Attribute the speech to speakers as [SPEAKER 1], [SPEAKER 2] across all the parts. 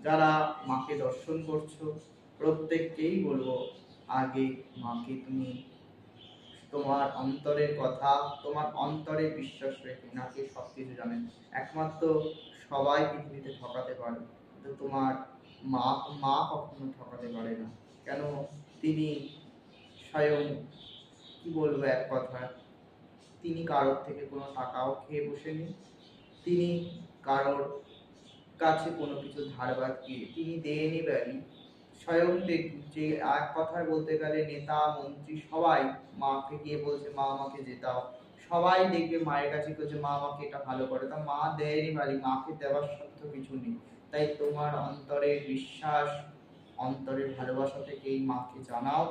[SPEAKER 1] যারা মাকে দর্শন করছো প্রত্যেককেই বলবো, আগে মাকে তুমি তোমার অন্তরের কথা, তোমার অন্তরে বিশ্বাস রেখে, নাকি সবকিছু জানেন। একমাত্র সবাই পৃথিবীতে ঠকাতে পারে, কিন্তু তোমার মা মা কখনো ঠকাতে পারে না। কেন? তিনি স্বয়ং, কি বলবো এক কথায়, তিনি কারোর থেকে কোনো টাকাও খেয়ে বসেনি, তিনি কারোর কাছে কোনো কিছু ধার বাকিয়ে তিনি দেনই দেননি। স্বয়ং যে এক কথায় বলতে গেলে নেতা মন্ত্রী সবাই মাকে গিয়ে বলছে মা আমাকে জেতাও, সবাই দেখবে মায়ের কাছে বলছে মা আমাকে এটা ভালো করে, তা মা দেয়নি বাড়ি, মাকে দেওয়ার সাধ্য কিছু নেই। তাই তোমার অন্তরের বিশ্বাস, অন্তরের ভালোবাসা থেকে এই মাকে জানাও,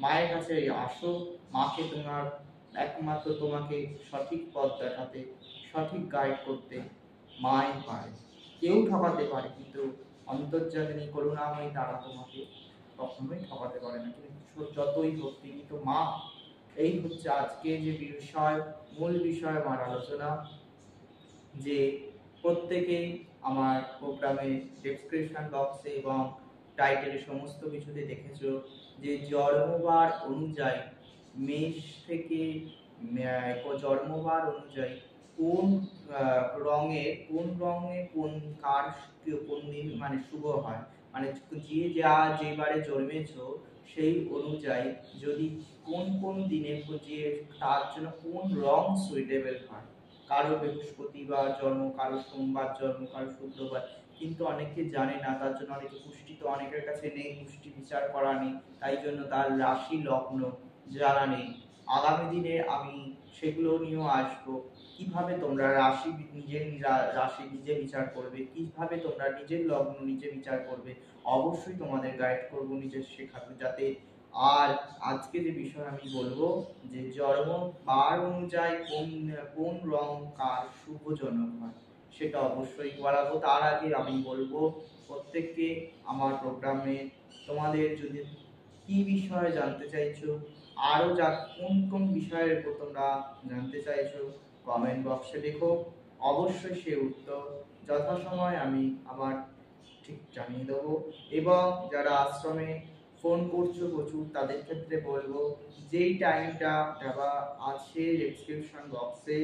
[SPEAKER 1] মায়ের কাছে আসো। মাকে তোমার একমাত্র তোমাকে সঠিক পথ দেখাতে, সঠিক গাইড করতে মাই পারে। কেউ ঠকাতে পারে, কিন্তু অন্তর্যামিনী করুণাময়ী তারা তোমাকে কখনোই ঠকাতে পারে না। কিন্তু যতই হোক তিনি তো মা। এই হচ্ছে আজকে যে বিষয়, মূল বিষয় আমার আলোচনা, যে প্রত্যেকেই আমার প্রোগ্রামে ডেসক্রিপশন বক্সে এবং টাইটেলে সমস্ত কিছুতে দেখেছো যে জন্মবার অনুযায়ী মেষ থেকে জন্মবার অনুযায়ী কোন রঙে কোন কার কোন দিন মানে শুভ হয়, মানে যে বারে জন্মেছো সেই অনুযায়ী যদি কোন কোন দিনে যে তার জন্য কোন রং সুইটেবল হয়। কারো বৃহস্পতিবার জন্ম, কারো সোমবার জন্ম, কারো শুক্রবার, কিন্তু অনেকে জানে না, তার জন্য অনেকে পুষ্টি তো অনেকের কাছে নেই, পুষ্টি বিচার করা নেই, তাই জন্য তার রাশি লগ্ন জানা নেই। আগামী দিনে আমি সেগুলো নিয়েও আসবো, কিভাবে তোমরা নিজের রাশি নিজে বিচার করবে, কিভাবে তোমরা নিজের লগ্ন নিজে বিচার করবে, অবশ্যই তোমাদের গাইড করবো, নিজের শেখাতে যাতে। আর আজকে যে বিষয় আমি বলবো যে জন্ম বার অনুযায়ী কোন কোন রং কার শুভজনক হয়, সেটা অবশ্যই বলাবো। তার আগে আমি বলবো প্রত্যেককে আমার প্রোগ্রামে তোমাদের যদি কি বিষয়ে জানতে চাইছো, আরো কোন কোন বিষয়ের উপর তোমরা জানতে চাইছো, কমেন্ট বক্সে লেখো, অবশ্যই সে উত্তর যথাসময় আমি আমার ঠিক জানিয়ে দেবো। এবং যারা আশ্রমে ফোন করছো প্রচুর, তাদের ক্ষেত্রে বলবো যেই টাইমটা দেওয়া আছে ডেসক্রিপশন বক্সে,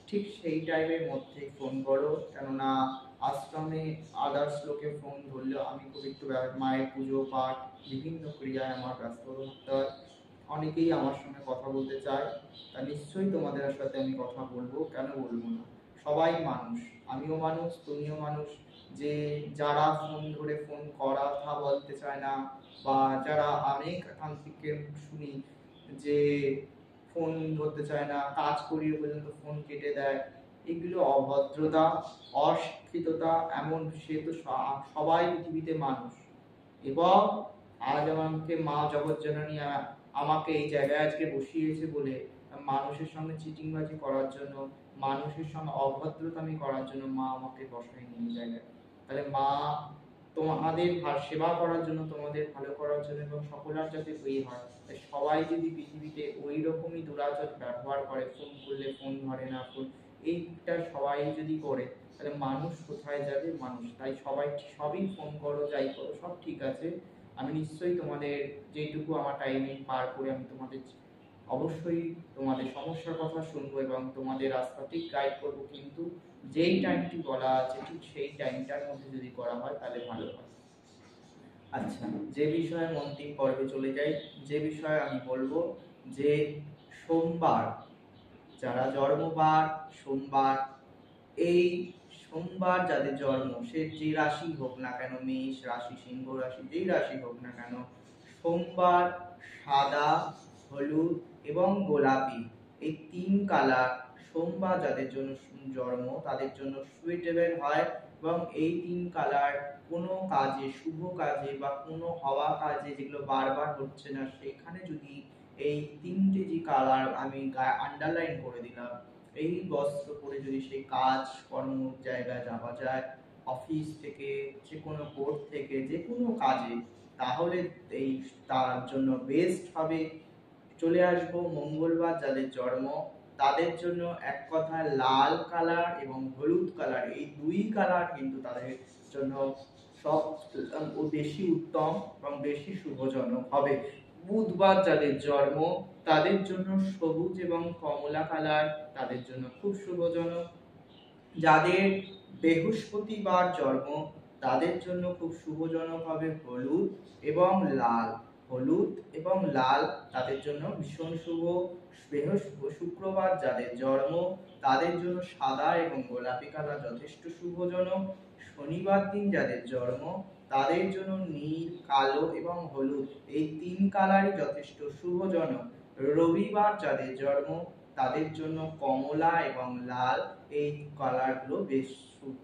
[SPEAKER 1] ঠিক সেই টাইমের মধ্যে ফোন করো। কেননা আশ্রমে আদার্স লোকে ফোন ধরলেও আমি খুব একটু মায়ের পুজো পাঠ বিভিন্ন ক্রিয়ায় আমার ব্যস্ত থাকতে হয়, অনেকেই আমার সঙ্গে কথা বলতে চায়, তা নিশ্চয়ই তোমাদের সাথে আমি কথা বলবো, কেন বলবো না। সবাই মানুষ, আমিও মানুষ, তুমিও মানুষ। যে যারা ফোন ধরে ফোন কথা বলতে চায় না, বা যারা অনেক তান্ত্রিকের শুনি যে ফোন ধরতে চায় না, কাজ করিয়ে পর্যন্ত ফোন কেটে দেয়, এগুলো অভদ্রতা, অশিক্ষিততা। এমন সে তো সবাই পৃথিবীতে মানুষ, এবং আজ আমাকে মা জগৎজননী আমাকে এই জায়গায় আজকে বসিয়েছে বলে মানুষের সঙ্গে চিটিংবাজি করার জন্য, মানুষের সঙ্গে অভদ্রতামি করার জন্য মা আমাকে বসায়নি এই জায়গায়। তাহলে মা তোমাদের সেবা করার জন্য, তোমাদের ভালো করার জন্য, এবং সকলের যাতে এই হয়, তাই সবাই যদি পৃথিবীতে ওই রকমই দুরাচার ব্যবহার করে, ফোন করলে ফোন ধরে না, ফোন এইটা সবাই যদি করে, তাহলে মানুষ কোথায় যাবে? মানুষ তাই সবই ফোন করো, যাই করো সব ঠিক আছে, আমি নিশ্চয়ই তোমাদের যেটুকু আমার টাইমে পার করে আমি তোমাদের অবশ্যই তোমাদের সমস্যার কথা শুনবো এবং তোমাদের রাস্তা ঠিক গাইড করবো, কিন্তু যেই টাইমটি বলা আছে ঠিক সেই টাইমটার মধ্যে যদি করা হয় তাহলে ভালো হয়। আচ্ছা, যে বিষয়ে অন্তিম পর্বে চলে যাই, যে বিষয়ে আমি বলবো যে সোমবার, যারা জন্মবার সোমবার, এই সোমবার যাদের জন্ম, সে যে রাশি হোক না কেন, মেষ রাশি, সিংহ রাশি, যেই রাশি হোক না কেন, সোমবার সাদা, হলুদ এবং গোলাপি, এই তিন কালার সোমবার যাদের জন্য জন্ম তাদের জন্য সুইটেবল হয়। এবং এই তিন কালার কোনো কাজে, শুভ কাজে বা কোনো হওয়া কাজে যেগুলো বারবার হচ্ছে না, সেখানে যদি এই তিনটে যে কালার আমি আন্ডারলাইন করে দিলাম, এই বস্ত্র পরে যদি সেই কাজ কর্ম জায়গায় যাওয়া যায়, অফিস থেকে, যে কোনো কোর্ট থেকে, যে কোনো কাজে, তাহলে এই তার জন্য বেস্ট হবে। চলে আসবো মঙ্গলবার যাদের জন্ম, তাদের জন্য এক কথায় লাল কালার এবং হলুদ কালার, এই দুই কালার কিন্তু তাদের জন্য সব ও বেশি উত্তম এবং বেশি শুভজনক হবে। বুধবার যাদের জন্ম তাদের জন্য সবুজ এবং কমলা কালার তাদের জন্য খুব শুভজনক। যাদের বৃহস্পতিবার জন্ম তাদের জন্য খুব শুভজনক হবে হলুদ এবং লাল। হলুদ এবং লাল তাদের জন্য ভীষণ শুভ। শুক্রবার যাদের জন্ম তাদের জন্য সাদা এবং গোলাপি কালার যথেষ্ট শুভজনক। শনিবার দিন যাদের জন্ম তাদের জন্য নীল, কালো এবং হলুদ এই 3 কালারই যথেষ্ট শুভজনক। রবিবার যাদের জন্ম তাদের জন্য কমলা এবং লাল এই কালারগুলো বেশ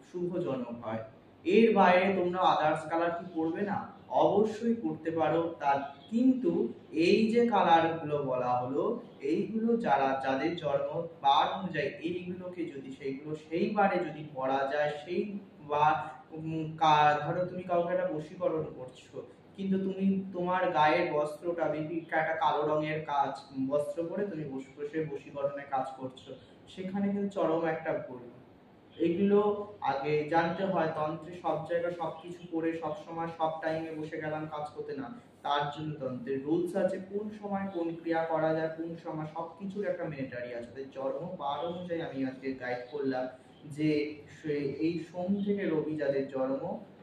[SPEAKER 1] শুভজনক হয়। এর বাইরে তোমরা আদার্স কালার কি করবে না? অবশ্যই করতে পারো, তার কিন্তু এই যে কালারগুলো বলা হলো এইগুলো যাদের জন্ম বার অনুযায়ী এইগুলোকে যদি সেই বারে যদি পড়া যায়, সেই বার ধরো তুমি কাউকে একটা বশীকরণ করছো, কিন্তু তুমি তোমার গায়ের বস্ত্রটা একটা কালো রঙের বস্ত্র পরে তুমি বসে বসে বশীকরণের কাজ করছো, সেখানে কিন্তু চরম একটা ভুল। এগুলো আগে জানতে হয়। তন্ত্রে সব জায়গায় সবকিছু করে সব সময় সব টাইমে বসে গেলাম কাজ করতে না, তার জন্য তন্ত্রের রুলস আছে, কোন সময় কোন ক্রিয়া করা যায়, কোন সময় সবকিছুর একটা মিলিটারি আছে। তাই জন্ম বার অনুযায়ী আমি আজকে গাইড করলাম যে এই সোম থেকে রবি যাদের জন্ম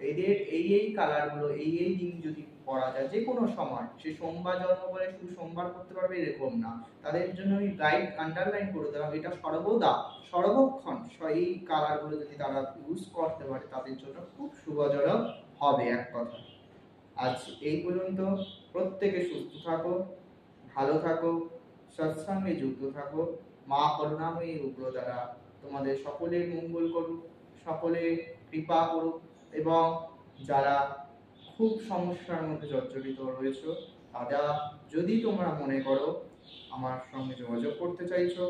[SPEAKER 1] এদের এই কালারগুলো এই দিন যদি পড়া যায় যে কোনো সময়, সে সোমবার জন্ম বলে শুধু সোমবার করতে পারবে এরকম না, তাদের জন্য আমি গাইড আন্ডারলাইন করে দিলাম এটা সর্বদা সর্বক্ষণ এই কালারগুলো যদি তারা ইউজ করতে পারে তাদের জন্য খুব শুভজনক হবে এক কথা। আজ এই পর্যন্ত। প্রত্যেকে সুস্থ থাকো, ভালো থাকো, সৎসঙ্গে যুক্ত থাকো। মা করুণাময়ী উগ্র দ্বারা তোমাদের সকলের মঙ্গল করুক, সকলে কৃপা করুক, এবং যারা খুব সমস্যার মধ্যে জর্জরিত রয়েছে তারা যদি তোমরা মনে করো আমার সঙ্গে যোগাযোগ করতে চাইছো,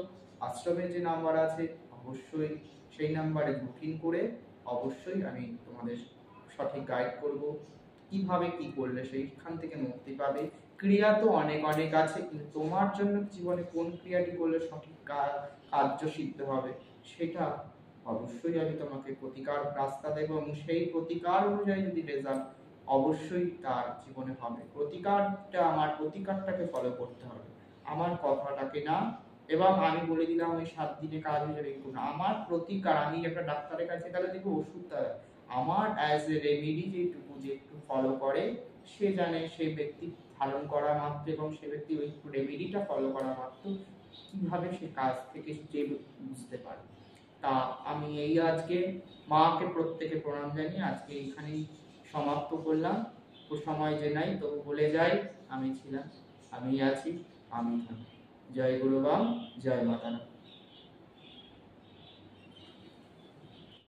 [SPEAKER 1] আশ্রমের যে নাম্বার আছে অবশ্যই সেই নাম্বারে বুকিং করে অবশ্যই আমি তোমাদের সঠিক গাইড করব কিভাবে কি করলে সেইখান থেকে মুক্তি পাবে। ক্রিয়া তো অনেক অনেক আছে, কিন্তু তোমার জন্য জীবনে কোন ক্রিয়াটি করলে সঠিক কার্য সিদ্ধ হবে সেটা অবশ্যই আমি তোমাকে প্রতিকার রাস্তা দেবো, এবং সেই প্রতিকার অনুযায়ী যদি রেজাল্ট অবশ্যই তার জীবনে হবে। প্রতিকারটাকে ফলো করতে হবে, আমার কথাটাকে না। এবং আমি বলে দিলাম ওই 7 দিনে কাজ হয়ে যাবে, আমার প্রতিকার, আমি একটা ডাক্তারের কাছে গেলে দেখবো ওষুধ আমার অ্যাজ এ রেমেডি যেটুকু যে একটু ফলো করে সে জানে, সেই ব্যক্তি ধারণ করা মাত্র এবং সে ব্যক্তি ওই রেমেডিটা ফলো করা মাত্র কিভাবে সে কাজ থেকে যে বুঝতে পারে। তা আমি এই আজকে মাকে প্রত্যেকে প্রণাম জানিয়ে আজকে এইখানেই সমাপ্ত করলাম। সময় যে নাই তবু বলে যাই আমি ছিলাম, আমি আছি, আমি থাকি। জয় গুরুবাম, জয় মাতারা।